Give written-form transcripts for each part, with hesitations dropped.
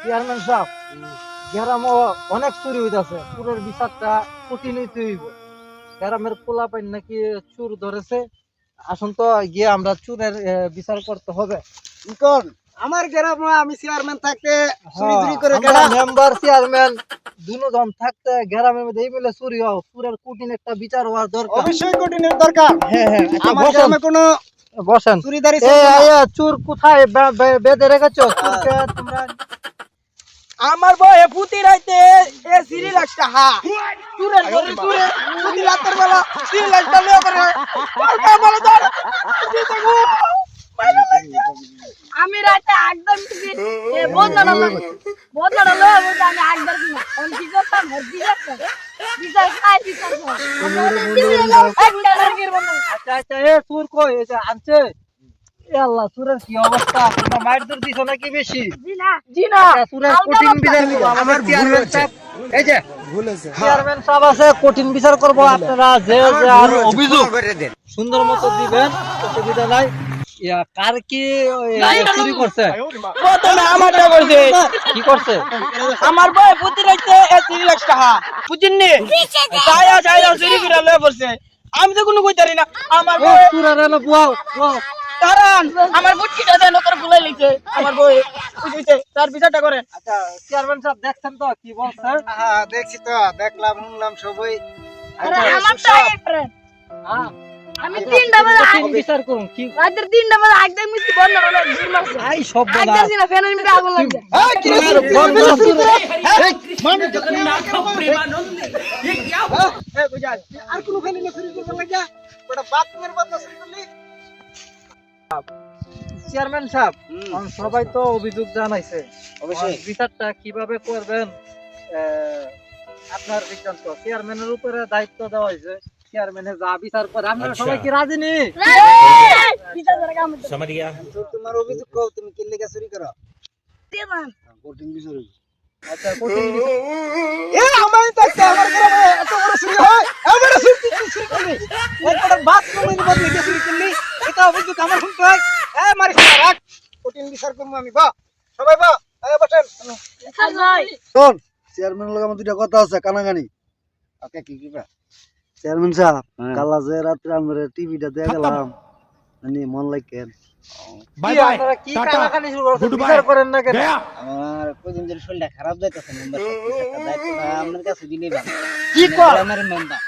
Chairman সাহেব, গ্রামে অনেক চুরি হইতাছে, চুরের বিচারটা কঠিন হইতে হইব। গ্রামের পোলাপাইন নাকি চুর ধরেছে। আসুন তো গিয়ে আমরা চুরের বিচার করতে হবে। কোন আমার গ্রামে আমি চেয়ারম্যান থাকতে চুরি চুরি করে গেলাম। মেম্বার চেয়ারম্যান দুজন থাকতে গ্রামের মধ্যে এই মিলে চুরি হও, চুরের কঠিন একটা বিচার হওয়ার দরকার। অবশ্যই কঠিনের দরকার। হ্যাঁ হ্যাঁ, আচ্ছা, আমার বসেন গ্রামে কোনো বসেন। চুরিদারি এই চলবে না। চুর কোথায় বেঁধে রেখেছো? চুরকে তোমরা আমার বয়ে পুতি রাইতে এ সিরি লাগটা হা চুরের করে চুরে পুতি রাতের বেলা সিরি লাগটা লয়ে করে পাল্টা বলে ধর দেখো আমি রাতে একদম বহুত লড়ালো বলতে আমি একবার কিনা আমি কি করতাম হরদি করতাম বিচার খাই বিচার আচ্ছা আচ্ছা, এ চুর কই? এই যে আনছে। এ আল্লাহ, চুরের কি অবস্থা? তোমরা মাইর দূর দিছো নাকি বেশি? জি না আচ্ছা, চুরের কঠিন বিচার করবো আমাদের চেয়ারম্যান সাহেব। এই যে চেয়ারম্যান সাহেব আছে, কঠিন বিচার করবো। আপনারা যে যে আর অভিযোগ সুন্দর মতো দিবেন, অসুবিধা নাই। কার কি চুরি করছে? প্রথমে আমারটা করছে কি করছে? আমার বয়ে পুতি রাইতে এ সিরি লাগটা হা বুঝিননি যায়া যায়া চুরি করে লয়ে পড়ছে। আমি তো কোনো কইতারি না আমার ও বয়ে চুরের এলো বুয়াও বুয়াও। কারণ আমার বুটকিটা দেন করে ভুলাই লইছে আমার বয়ে বুঝিছে তার বিচারটা করেন। আচ্ছা, চেয়ারম্যান সাহেব দেখছেন তো কি বলছে? হ্যাঁ দেখছি তো, দেখলাম শুনলাম সবই। আরে আমার টাই ফ্রেন্ড হ্যাঁ, আমি 3টা বাজে কঠিন বিচার করুন। কি রাতের 3টা বাজে একদম মিষ্টি বন্ধ হলো দূর মারছে আই সব বলা একদম না ফ্যানের মধ্যে আগুন লাগছে এই কি রে মানুষ যখন না খাও প্রেমানন্দে এ কি এ বুঝা আর কোন ফেলে না চুরি করতে লাগা বড় বাথরুমের বন্ধ চুরি করলি। চেয়ারম্যান সাহেব, সবাই তো অভিযোগ জানাইছে। অবশ্যই। বিচারটা কিভাবে করবেন আপনার সিদ্ধান্ত। চেয়ারম্যানের উপরে দায়িত্ব দেওয়া হয়েছে, চেয়ারম্যানে যা বিচার করে। আপনারা সবাই কি রাজি নি? বিচার করে কাম समझ गया। তো তোমার অভিযোগ কও, তুমি কি লাগা চুরি করো? দেন কঠিন বিষয়। আচ্ছা, কঠিন বিচার। এ আমার তাতে আমার গ্রামে এত বড় চুরি হয়, আমার চুরি করলি একটা বাথরুমের মধ্যে গিয়ে চুরি করলি, এটা অভিযোগ আমার শুনতে হয়। এ মারিস না, রাখ, কঠিন বিচার করব আমি। বা সবাই বা আয় বসেন। স্যার ভাই শোন, চেয়ারম্যানের লগে আমার দুইটা কথা আছে, কানাকানি। ওকে কি কিবা চেয়ারম্যান সাহেব, কালা যে রাত্রে আমরা টিভিটা দিয়ে গেলাম, মানে মন লাগেন। बाय কি बाय আপনারা কি टाटा কানাকানি শুরু করছেন? গুড বিচার বাই করেন না কেন? गया। আমার কদিন ধরে শরীরটা খারাপ যাইতেছে। মেম্বার একটা দায়িত্বটা আপনার কাছে দিলেই ভালো। কি কর? আমার মেম্বার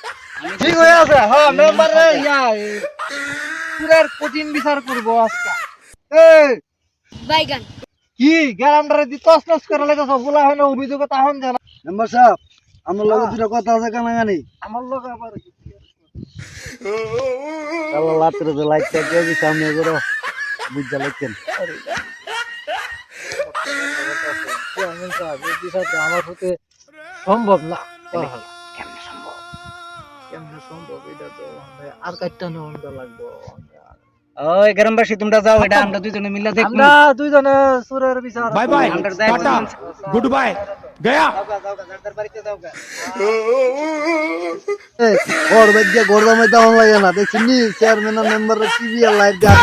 আমি ঠিক হয়ে আছে। হ্যাঁ, মেম্বারে পুরার কঠিন বিচার করব আজকে। এই বাইগান কি গ্যারান্ডারে দি তসনস করে লাগাছ, বলা হয় না অভিযোগ তাহন জানা। মেম্বার সাহেব, আমার লগে দুইটা কথা আছে, কানাকানি। আমার লোক আবার কালা রাত্রে যে লাইটটা দিয়ে দিছে, আমি এগুলো বুঝা লাগতেন। চেয়ারম্যান সাহেব, এই বিষয়টা আমার হতে সম্ভব না। কেমনে সম্ভব? এটা তো আর কাটটা নেওয়া লাগবে। ওই গ্রামবাসী তোমরা যাও, এটা আমরা দুইজনে মিলে দেখব। আমরা দুইজনে সুরের বিচার bye bye tata goodbye गया। ঘর বাদ দিয়ে ঘর দামাই তেমন লাগে না, দেখছি নি চেয়ারম্যান আর মেম্বার টিভি আর লাইট দিয়ে